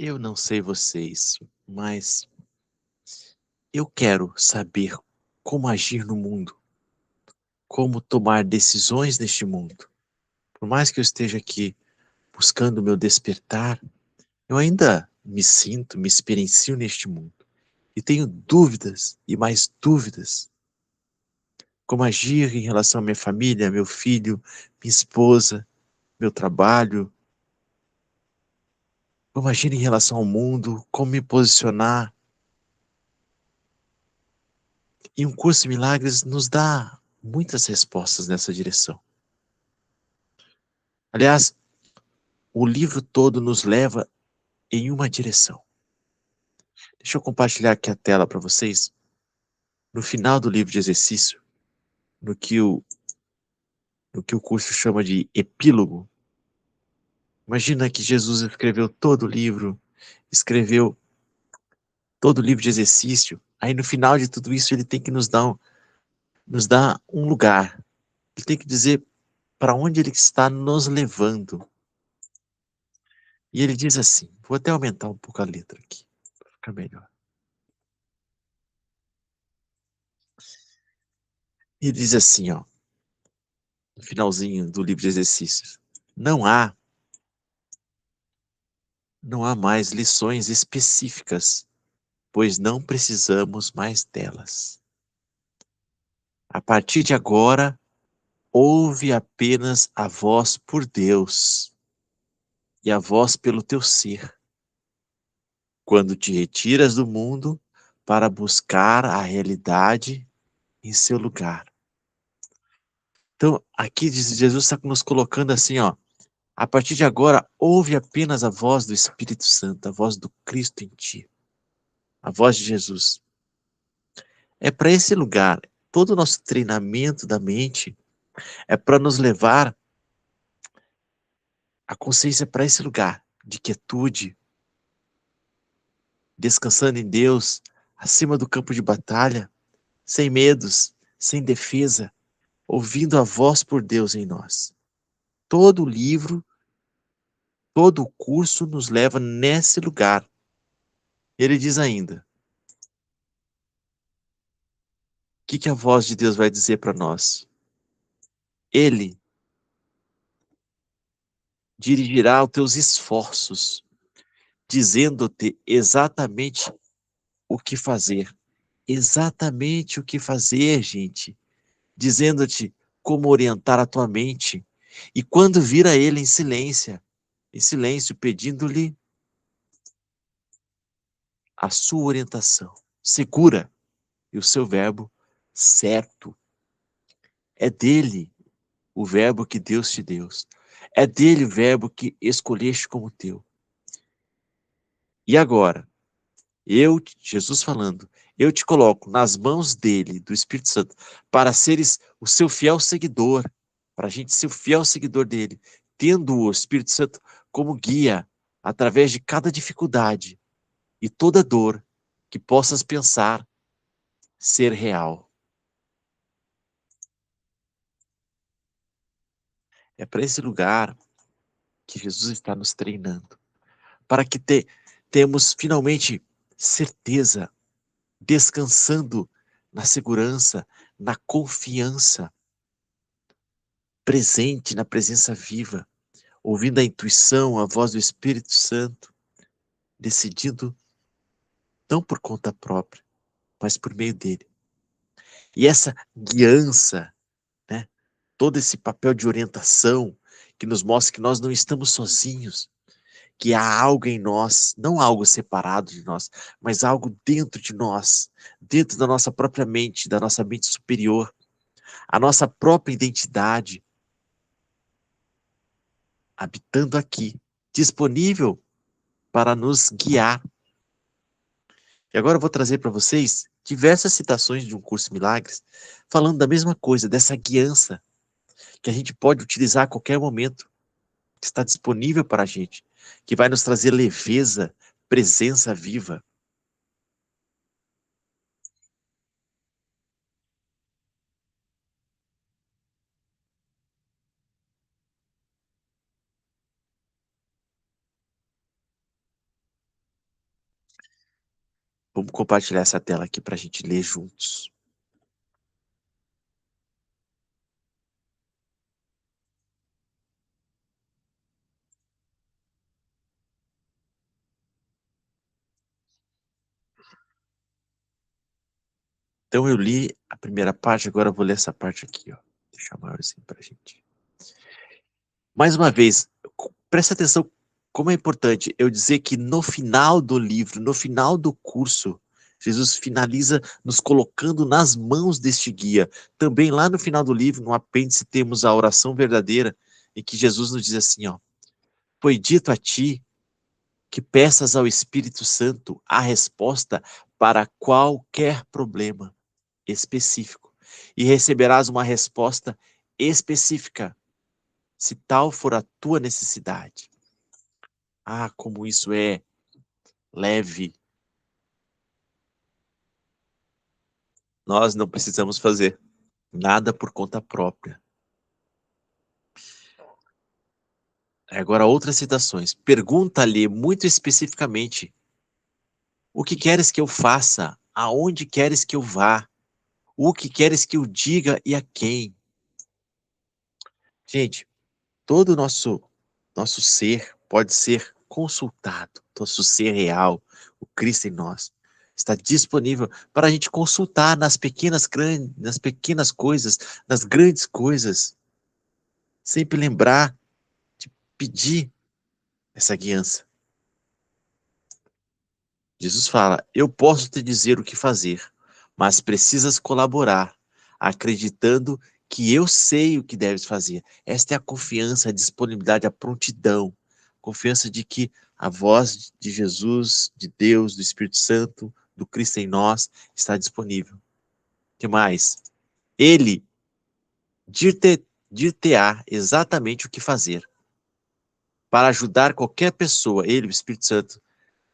Eu não sei vocês, mas eu quero saber como agir no mundo, como tomar decisões neste mundo. Por mais que eu esteja aqui buscando o meu despertar, eu ainda me sinto, me experiencio neste mundo. E tenho dúvidas e mais dúvidas. Como agir em relação à minha família, meu filho, minha esposa, meu trabalho. Como agir em relação ao mundo, como me posicionar. E um curso de milagres nos dá muitas respostas nessa direção. Aliás, o livro todo nos leva em uma direção. Deixa eu compartilhar aqui a tela para vocês. No final do livro de exercício, no que o, no que o curso chama de epílogo, imagina que Jesus escreveu todo o livro, escreveu todo o livro de exercício. Aí no final de tudo isso ele tem que nos dar um lugar. Ele tem que dizer para onde ele está nos levando. E ele diz assim, vou até aumentar um pouco a letra aqui, para ficar melhor. Ele diz assim, ó, no finalzinho do livro de exercícios, não há, não há mais lições específicas, pois não precisamos mais delas. A partir de agora, ouve apenas a voz por Deus e a voz pelo teu ser, quando te retiras do mundo para buscar a realidade em seu lugar. Então, aqui Jesus está nos colocando assim, ó, a partir de agora, ouve apenas a voz do Espírito Santo, a voz do Cristo em ti, a voz de Jesus. É para esse lugar, todo o nosso treinamento da mente é para nos levar a consciência para esse lugar de quietude, descansando em Deus, acima do campo de batalha, sem medos, sem defesa, ouvindo a voz por Deus em nós. Todo o livro, todo o curso nos leva nesse lugar. Ele diz ainda, o que a voz de Deus vai dizer para nós? Ele dirigirá os teus esforços, dizendo-te exatamente o que fazer. Exatamente o que fazer, gente. Dizendo-te como orientar a tua mente. E quando vir a ele em silêncio, pedindo-lhe a sua orientação segura e o seu verbo certo. É dele o verbo que Deus te deu. É dele o verbo que escolheste como teu. E agora, Jesus falando, eu te coloco nas mãos dele, do Espírito Santo, para seres o seu fiel seguidor, para a gente ser o fiel seguidor dele, tendo o Espírito Santo como guia, através de cada dificuldade e toda dor que possas pensar ser real. É para esse lugar que Jesus está nos treinando, para que temos finalmente certeza, descansando na segurança, na confiança, presente na presença viva, ouvindo a intuição, a voz do Espírito Santo, decidindo não por conta própria, mas por meio dele. E essa guiança, né, todo esse papel de orientação que nos mostra que nós não estamos sozinhos, que há algo em nós, não algo separado de nós, mas algo dentro de nós, dentro da nossa própria mente, da nossa mente superior, a nossa própria identidade, habitando aqui, disponível para nos guiar. E agora eu vou trazer para vocês diversas citações de um curso Milagres, falando da mesma coisa, dessa guiança que a gente pode utilizar a qualquer momento, que está disponível para a gente, que vai nos trazer leveza, presença viva. Vamos compartilhar essa tela aqui para a gente ler juntos. Então eu li a primeira parte, agora eu vou ler essa parte aqui, ó. Deixa maiorzinho para a gente. Mais uma vez, presta atenção como é importante eu dizer que no final do livro, no final do curso, Jesus finaliza nos colocando nas mãos deste guia. Também lá no final do livro, no apêndice, temos a oração verdadeira, em que Jesus nos diz assim, ó: foi dito a ti que peças ao Espírito Santo a resposta para qualquer problema específico, e receberás uma resposta específica, se tal for a tua necessidade. Ah, como isso é leve. Nós não precisamos fazer nada por conta própria. Agora, outras citações. Pergunta-lhe muito especificamente: o que queres que eu faça? Aonde queres que eu vá? O que queres que eu diga e a quem? Gente, todo o nosso ser pode ser consultado. Nosso ser real, o Cristo em nós, está disponível para a gente consultar nas pequenas coisas, nas grandes coisas. Sempre lembrar de pedir essa guiança. Jesus fala: eu posso te dizer o que fazer, mas precisas colaborar, acreditando que eu sei o que deves fazer. Esta é a confiança, a disponibilidade, a prontidão. Confiança de que a voz de Jesus, de Deus, do Espírito Santo, do Cristo em nós, está disponível. O que mais? Ele dir-te-á exatamente o que fazer. Para ajudar qualquer pessoa, ele, o Espírito Santo,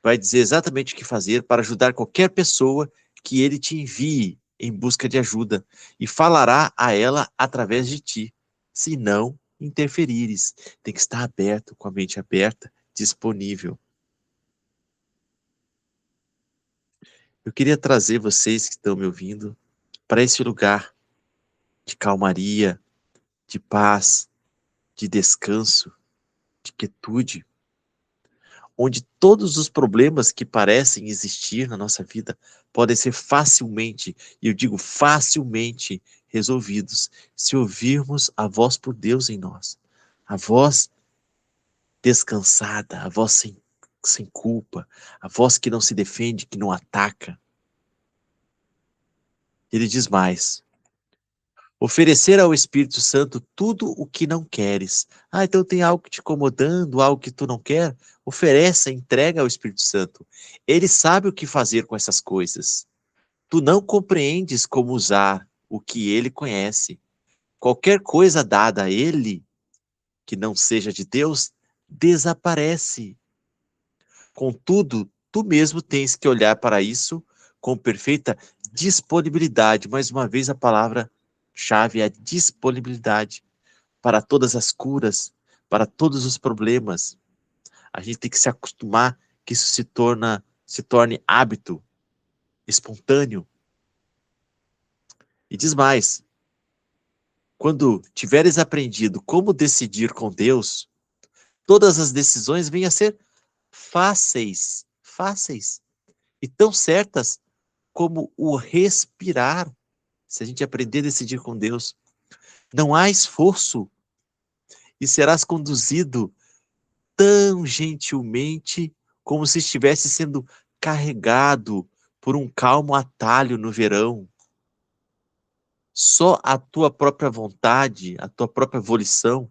vai dizer exatamente o que fazer para ajudar qualquer pessoa que ele te envie em busca de ajuda, e falará a ela através de ti, se não interferires. Tem que estar aberto, com a mente aberta, disponível. Eu queria trazer vocês que estão me ouvindo para esse lugar de calmaria, de paz, de descanso, de quietude, onde todos os problemas que parecem existir na nossa vida podem ser facilmente, e eu digo facilmente, resolvidos, se ouvirmos a voz por Deus em nós. A voz descansada, a voz sem culpa, a voz que não se defende, que não ataca. Ele diz mais: oferecer ao Espírito Santo tudo o que não queres. Ah, então tem algo te incomodando, algo que tu não quer? Oferece, entrega ao Espírito Santo. Ele sabe o que fazer com essas coisas. Tu não compreendes como usar o que ele conhece. Qualquer coisa dada a ele, que não seja de Deus, desaparece. Contudo, tu mesmo tens que olhar para isso com perfeita disponibilidade. Mais uma vez, a palavra-chave é a disponibilidade para todas as curas, para todos os problemas. A gente tem que se acostumar que isso se torne hábito, espontâneo. E diz mais: quando tiveres aprendido como decidir com Deus, todas as decisões venham a ser fáceis, fáceis e tão certas como o respirar. Se a gente aprender a decidir com Deus, não há esforço e serás conduzido tão gentilmente como se estivesse sendo carregado por um calmo atalho no verão. Só a tua própria vontade, a tua própria volição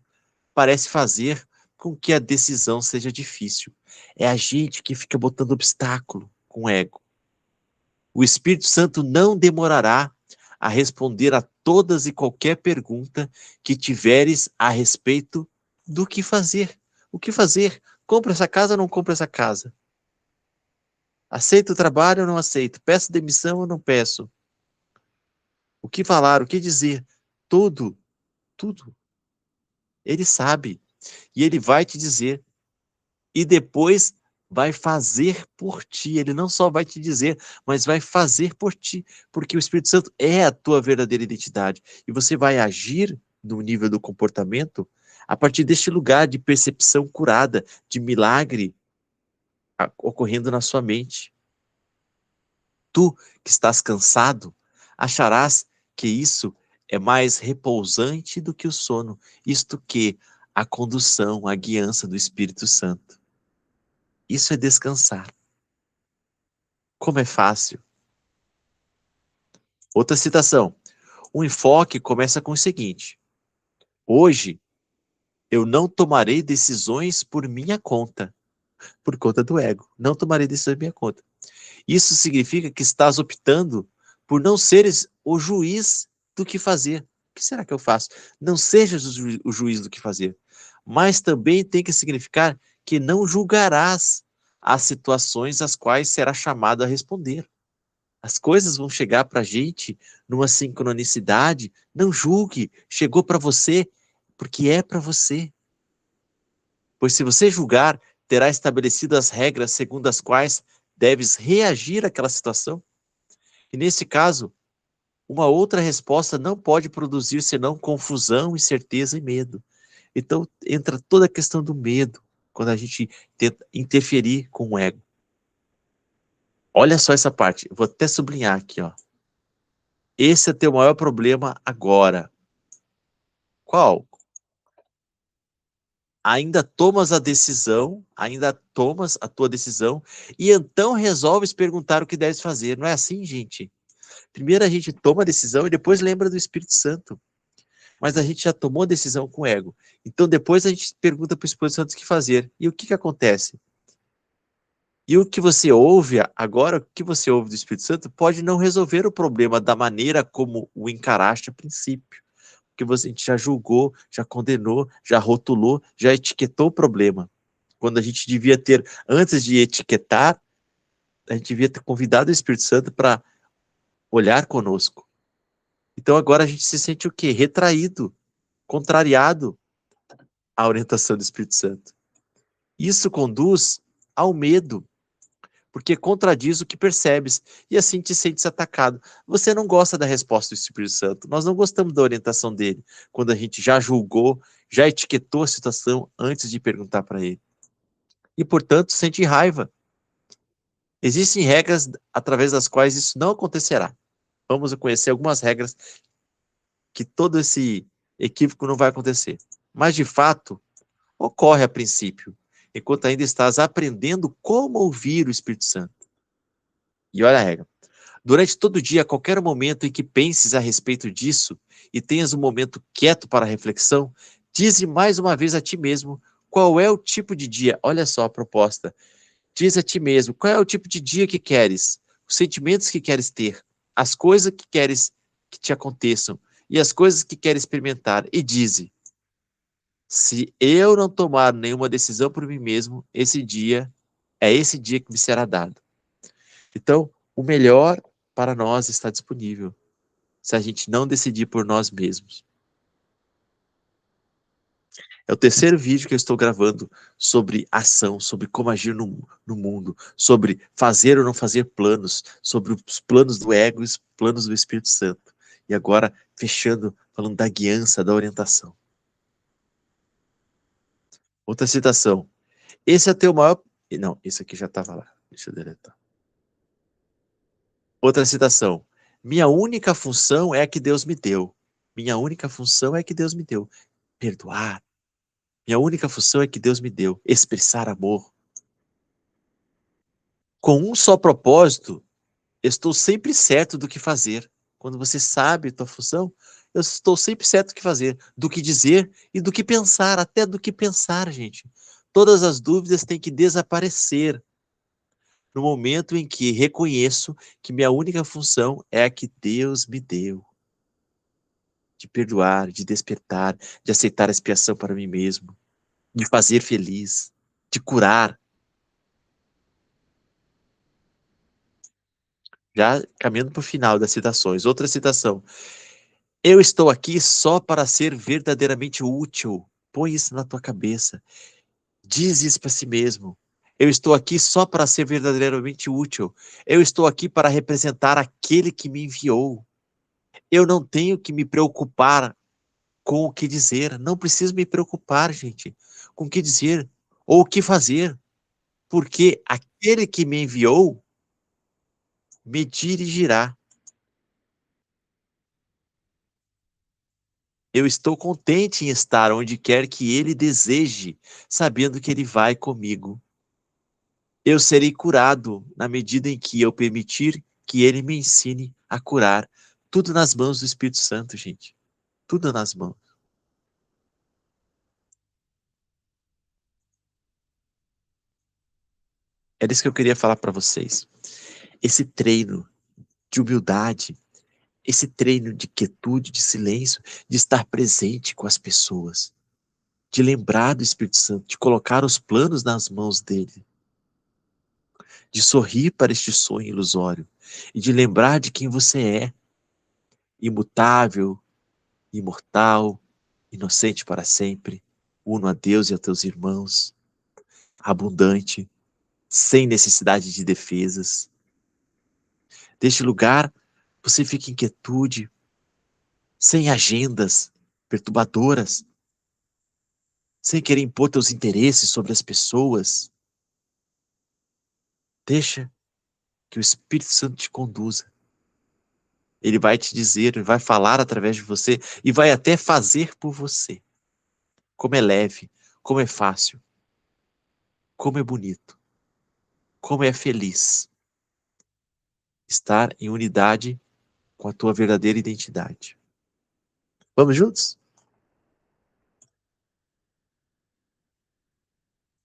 parece fazer com que a decisão seja difícil. É a gente que fica botando obstáculo com o ego. O Espírito Santo não demorará a responder a todas e qualquer pergunta que tiveres a respeito do que fazer. O que fazer? Compro essa casa ou não compro essa casa? Aceito o trabalho ou não aceito? Peço demissão ou não peço? O que falar? O que dizer? Tudo, tudo. Ele sabe. E ele vai te dizer. E depois vai fazer por ti. Ele não só vai te dizer, mas vai fazer por ti, porque o Espírito Santo é a tua verdadeira identidade. E você vai agir no nível do comportamento a partir deste lugar de percepção curada, de milagre ocorrendo na sua mente. Tu que estás cansado, acharás que isso é mais repousante do que o sono, isto que a condução, a guiança do Espírito Santo. Isso é descansar. Como é fácil. Outra citação. O enfoque começa com o seguinte: hoje eu não tomarei decisões por minha conta, por conta do ego. Não tomarei decisões por minha conta. Isso significa que estás optando por não seres o juiz do que fazer. O que será que eu faço? Não sejas o juiz do que fazer. Mas também tem que significar que não julgarás as situações às quais será chamado a responder. As coisas vão chegar para a gente numa sincronicidade. Não julgue. Chegou para você porque é para você. Pois se você julgar, terá estabelecido as regras segundo as quais deves reagir àquela situação. E nesse caso, uma outra resposta não pode produzir senão confusão, incerteza e medo. Então entra toda a questão do medo quando a gente tenta interferir com o ego. Olha só essa parte, vou até sublinhar aqui, ó. Esse é teu maior problema agora. Qual? Ainda tomas a decisão, ainda tomas a tua decisão, e então resolves perguntar o que deves fazer. Não é assim, gente? Primeiro a gente toma a decisão e depois lembra do Espírito Santo. Mas a gente já tomou a decisão com o ego. Então depois a gente pergunta para o Espírito Santo o que fazer. E o que acontece? E o que você ouve agora, o que você ouve do Espírito Santo, pode não resolver o problema da maneira como o encaraste a princípio. Porque a gente já julgou, já condenou, já rotulou, já etiquetou o problema. Quando a gente devia ter, antes de etiquetar, a gente devia ter convidado o Espírito Santo para olhar conosco. Então agora a gente se sente o quê? Retraído, contrariado à orientação do Espírito Santo. Isso conduz ao medo, porque contradiz o que percebes, e assim te sentes atacado. Você não gosta da resposta do Espírito Santo, nós não gostamos da orientação dele, quando a gente já julgou, já etiquetou a situação antes de perguntar para ele. E, portanto, sente raiva. Existem regras através das quais isso não acontecerá. Vamos conhecer algumas regras que todo esse equívoco não vai acontecer. Mas, de fato, ocorre a princípio, enquanto ainda estás aprendendo como ouvir o Espírito Santo. E olha a regra. Durante todo o dia, a qualquer momento em que penses a respeito disso e tenhas um momento quieto para reflexão, dize mais uma vez a ti mesmo qual é o tipo de dia. Olha só a proposta. Diz a ti mesmo qual é o tipo de dia que queres, os sentimentos que queres ter, as coisas que queres que te aconteçam e as coisas que queres experimentar. E dize: se eu não tomar nenhuma decisão por mim mesmo, esse dia que me será dado. Então, o melhor para nós está disponível, se a gente não decidir por nós mesmos. É o terceiro vídeo que eu estou gravando sobre ação, sobre como agir no mundo, sobre fazer ou não fazer planos, sobre os planos do ego e os planos do Espírito Santo. E agora, fechando, falando da guiança, da orientação. Outra citação. Esse é teu maior... Não, esse aqui já estava lá. Deixa eu deletar. Outra citação. Minha única função é a que Deus me deu. Minha única função é a que Deus me deu. Perdoar. Minha única função é que Deus me deu. Expressar amor. Com um só propósito, estou sempre certo do que fazer. Quando você sabe a tua função, eu estou sempre certo do que fazer, do que dizer e do que pensar, até do que pensar, gente. Todas as dúvidas têm que desaparecer no momento em que reconheço que minha única função é a que Deus me deu. De perdoar, de despertar, de aceitar a expiação para mim mesmo, de fazer feliz, de curar. Já caminhando para o final das citações. Outra citação. Eu estou aqui só para ser verdadeiramente útil. Põe isso na tua cabeça. Diz isso para si mesmo. Eu estou aqui só para ser verdadeiramente útil. Eu estou aqui para representar aquele que me enviou. Eu não tenho que me preocupar com o que dizer. Não preciso me preocupar, gente, com o que dizer ou o que fazer, porque aquele que me enviou me dirigirá. Eu estou contente em estar onde quer que ele deseje, sabendo que ele vai comigo. Eu serei curado na medida em que eu permitir que ele me ensine a curar. Tudo nas mãos do Espírito Santo, gente. Tudo nas mãos. Era isso que eu queria falar para vocês. Esse treino de humildade, esse treino de quietude, de silêncio, de estar presente com as pessoas, de lembrar do Espírito Santo, de colocar os planos nas mãos dele, de sorrir para este sonho ilusório e de lembrar de quem você é, imutável, imortal, inocente para sempre, uno a Deus e a teus irmãos, abundante, sem necessidade de defesas. Deste lugar, você fica em quietude, sem agendas perturbadoras, sem querer impor teus interesses sobre as pessoas. Deixa que o Espírito Santo te conduza. Ele vai te dizer, ele vai falar através de você e vai até fazer por você. Como é leve, como é fácil, como é bonito, como é feliz estar em unidade com a tua verdadeira identidade. Vamos juntos?